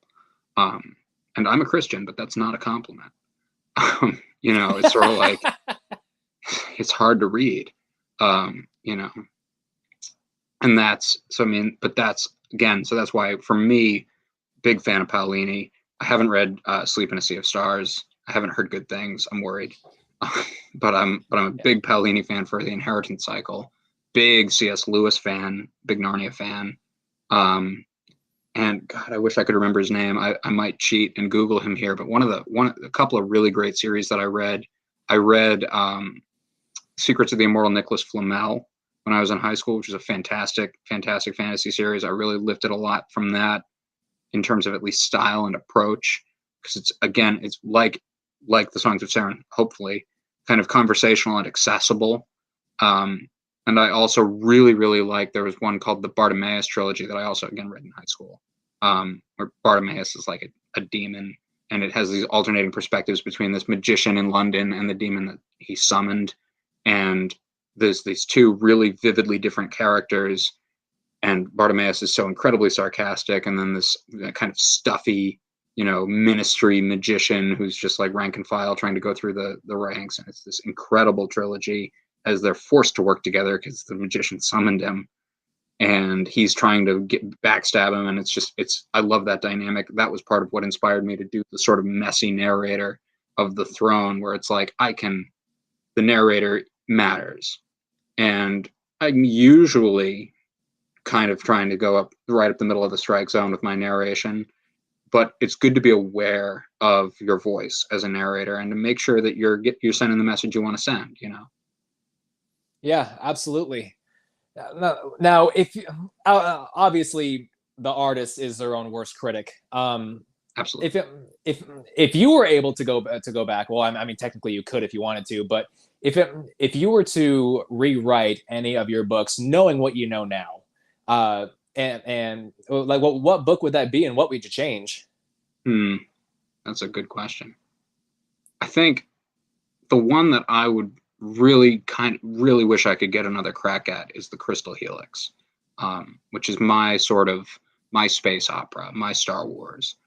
And I'm a Christian, but that's not a compliment. It's sort of like, it's hard to read, and that's that's why for me, big fan of Paolini. I haven't read Sleep in a Sea of Stars. I haven't heard good things. I'm worried. But I'm a big Paolini fan for The Inheritance Cycle. Big C.S. Lewis fan, big Narnia fan. And God, I wish I could remember his name. I might cheat and Google him here, but a couple of really great series that I read Secrets of the Immortal Nicholas Flamel when I was in high school, which is a fantastic fantasy series. I really lifted a lot from that in terms of at least style and approach, because it's like the Songs of Saren, hopefully kind of conversational and accessible. And I also really, really like, there was one called the Bartimaeus trilogy that I also, again, read in high school, where Bartimaeus is like a demon, and it has these alternating perspectives between this magician in London and the demon that he summoned. And there's these two really vividly different characters, and Bartimaeus is so incredibly sarcastic, and then this kind of stuffy, ministry magician who's just like rank and file trying to go through the ranks. And it's this incredible trilogy as they're forced to work together because the magician summoned him and he's trying to backstab him. And I love that dynamic. That was part of what inspired me to do the sort of messy narrator of the Throne, where it's like, the narrator matters. And I'm usually kind of trying to go right up the middle of the strike zone with my narration, but it's good to be aware of your voice as a narrator and to make sure that you're sending the message you want to send, Yeah, absolutely. Now, if obviously the artist is their own worst critic. Absolutely. If you were able to go back, well, I mean, technically you could if you wanted to, but if you were to rewrite any of your books, knowing what you know now, and like what book would that be, and what would you change? That's a good question. I think the one that I would really wish I could get another crack at is the Crystal Helix, which is my space opera, my Star Wars.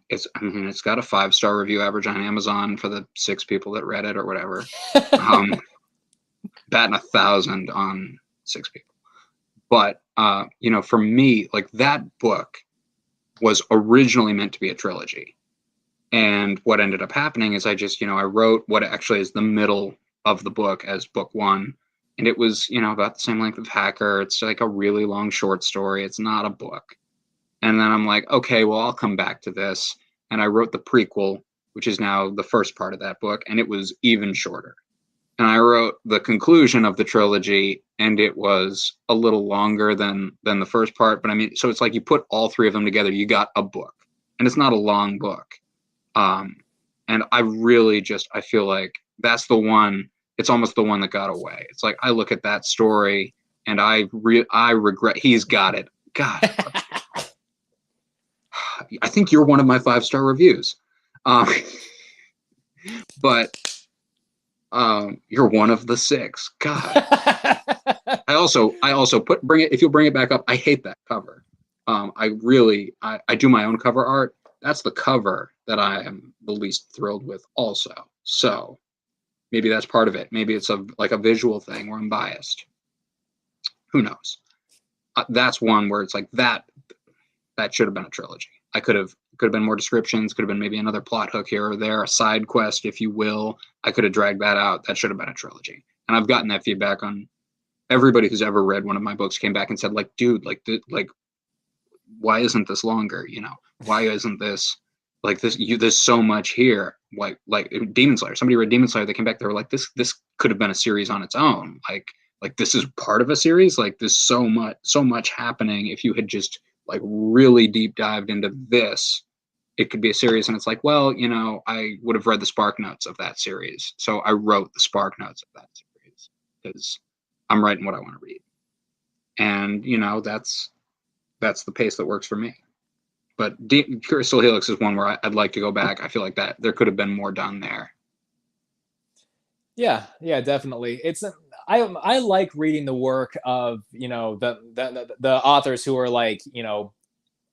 It's got a 5-star review average on Amazon for the 6 people that read it or whatever. Batting 1,000 on 6 people. But for me, like, that book was originally meant to be a trilogy. And what ended up happening is I wrote what actually is the middle of the book as book 1. And it was, about the same length of Hacker. It's like a really long short story. It's not a book. And then I'm like, okay, well, I'll come back to this. And I wrote the prequel, which is now the first part of that book. And it was even shorter. And I wrote the conclusion of the trilogy, and it was a little longer than the first part. But I mean, so it's like you put all 3 of them together, you got a book. And it's not a long book. And I feel like that's the one, it's almost the one that got away. It's like, I look at that story and I regret, he's got it. God. I think you're one of my 5-star reviews. But you're one of the 6. God. I also if you'll bring it back up, I hate that cover. I do my own cover art. That's the cover that I am the least thrilled with also. So maybe that's part of it. Maybe it's a visual thing where I'm biased. Who knows? That's one where it's like that should have been a trilogy. I could have been more descriptions, could have been maybe another plot hook here or there, a side quest, if you will. I could have dragged that out. That should have been a trilogy. And I've gotten that feedback on everybody who's ever read one of my books came back and said, like, dude, like, why isn't this longer? You know, why isn't this like this? There's so much here. Like Demon Slayer. Somebody read Demon Slayer. They came back. They were like, this could have been a series on its own. Like this is part of a series. Like there's so much happening. If you had just like really deep dived into this, it could be a series. And it's like, well, you know, I would have read the Spark Notes of that series. So I wrote the Spark Notes of that series because I'm writing what I want to read. And, you know, that's the pace that works for me. But Crystal Helix is one where I'd like to go back. I feel like that there could have been more done there. Yeah, definitely. I like reading the work of, you know, the authors who are like, you know,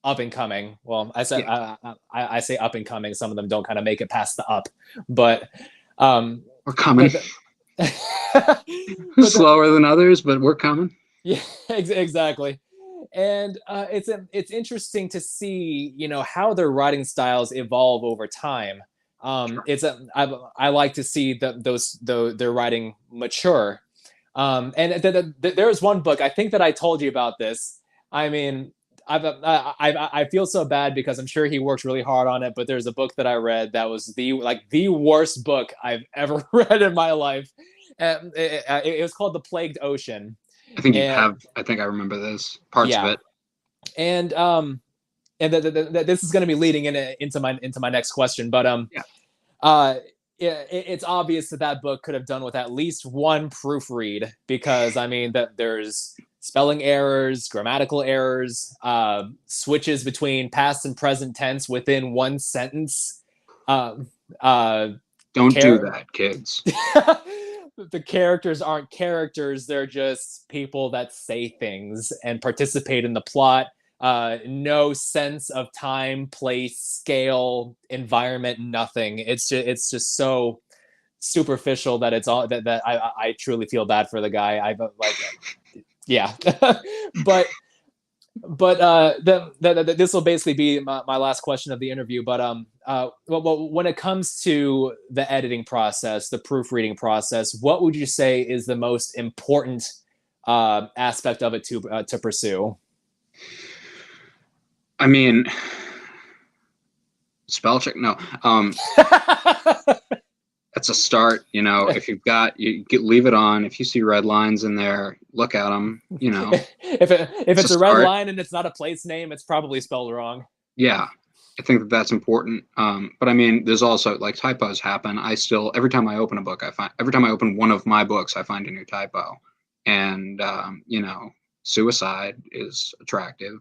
up and coming. Well, I say up and coming. Some of them don't kind of make it past the up, but we're coming. Slower than others, but we're coming. Yeah, exactly. And it's interesting to see, you know, how their writing styles evolve over time. Sure. I like to see their writing mature. And there's one book, I think that I told you about this. I mean, I feel so bad because I'm sure he worked really hard on it, but there's a book that I read that was the worst book I've ever read in my life. And it was called The Plagued Ocean. I think I think I remember this parts of it. And this is going to be leading into my next question, but it's obvious that book could have done with at least one proofread, because I mean that there's spelling errors, grammatical errors, switches between past and present tense within one sentence. Don't do that, kids. The characters aren't characters. They're just people that say things and participate in the plot. No sense of time, place, scale, environment, nothing. It's just so superficial that it's all that I truly feel bad for the guy. Yeah. but this will basically be my last question of the interview. But well, when it comes to the editing process, the proofreading process, what would you say is the most important aspect of it to pursue? I mean, spell check. No, that's a start. You know, if you've got leave it on. If you see red lines in there, look at them. You know, if it's a red line and it's not a place name, it's probably spelled wrong. Yeah, I think that's important. But I mean, there's also like typos happen. Every time I open a book, every time I open one of my books, I find a new typo, and you know, suicide is attractive.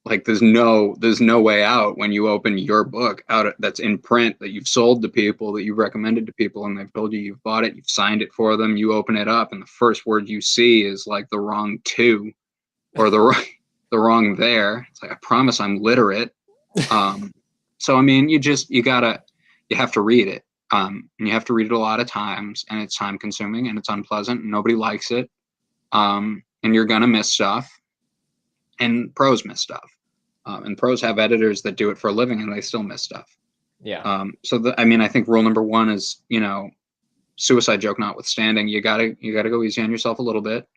Like there's no way out when you open your book out that's in print that you've sold to people, that you've recommended to people, and they've told you you've bought it, you've signed it for them. You open it up, and the first word you see is like the wrong to, or the wrong there. It's like, I promise I'm literate. So I mean, you have to read it, and you have to read it a lot of times, and it's time consuming and it's unpleasant, and nobody likes it, and you're gonna miss stuff. And pros miss stuff, and pros have editors that do it for a living, and they still miss stuff. Yeah. I mean, I think rule number one is, you know, suicide joke notwithstanding, you gotta go easy on yourself a little bit,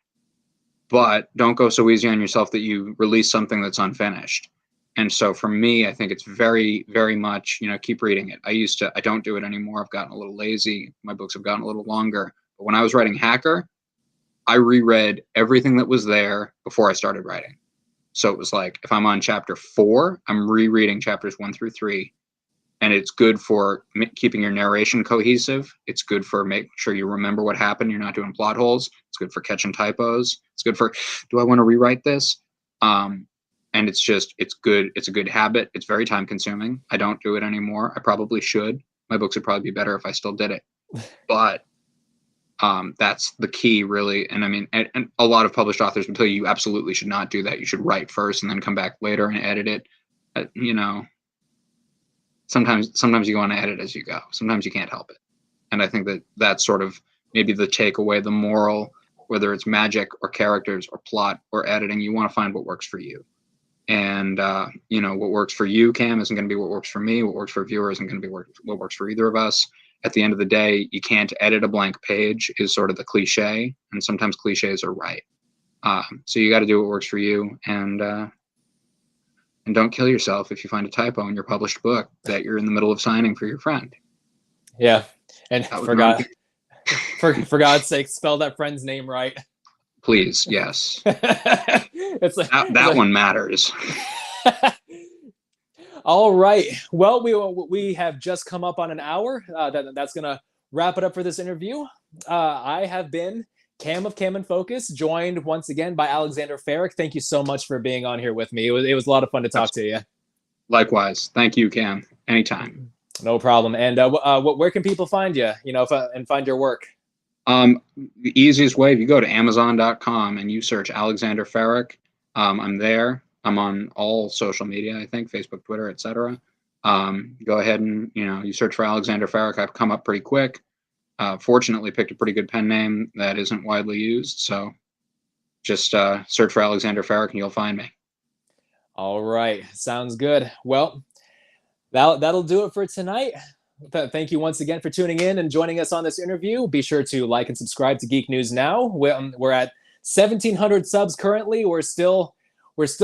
but don't go so easy on yourself that you release something that's unfinished. And so for me, I think it's very, very much, you know, keep reading it. I don't do it anymore. I've gotten a little lazy. My books have gotten a little longer. But when I was writing Hacker, I reread everything that was there before I started writing. So it was like, if I'm on chapter 4, I'm rereading chapters 1 through 3. And it's good for keeping your narration cohesive. It's good for making sure you remember what happened. You're not doing plot holes. It's good for catching typos. It's good for, do I want to rewrite this? And it's good. It's a good habit. It's very time consuming. I don't do it anymore. I probably should. My books would probably be better if I still did it. But that's the key, really. And I mean, and a lot of published authors will tell you absolutely should not do that. You should write first and then come back later and edit it. You know, sometimes you want to edit as you go. Sometimes you can't help it. And I think that's sort of maybe the takeaway, the moral, whether it's magic or characters or plot or editing, you want to find what works for you. And you know, what works for you, Cam, isn't going to be what works for me. What works for a viewer isn't going to be what works for either of us. At the end of the day, you can't edit a blank page is sort of the cliche, and sometimes cliches are right. So you got to do what works for you, and don't kill yourself if you find a typo in your published book that you're in the middle of signing for your friend. Yeah, and for God's sake, spell that friend's name right. Please, yes. It's like, that one matters. All right. Well, we have just come up on an hour. That's gonna wrap it up for this interview. I have been Cam of Cam and Focus, joined once again by Alexander Ferrick. Thank you so much for being on here with me. It was a lot of fun to talk to you. Likewise. Thank you, Cam. Anytime. No problem. And where can people find you? You know, and find your work. The easiest way, if you go to Amazon.com and you search Alexander Ferrick, I'm there. I'm on all social media, I think, Facebook, Twitter, etc. Go ahead and, you know, you search for Alexander Ferrick. I've come up pretty quick. Fortunately, picked a pretty good pen name that isn't widely used. So just search for Alexander Ferrick and you'll find me. All right. Sounds good. Well, that'll do it for tonight. Thank you once again for tuning in and joining us on this interview. Be sure to like and subscribe to Geek News Now. We're at 1,700 subs currently. We're still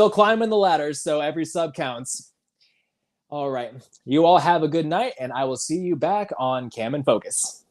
climbing the ladders, so every sub counts. All right. You all have a good night, and I will see you back on Cam and Focus.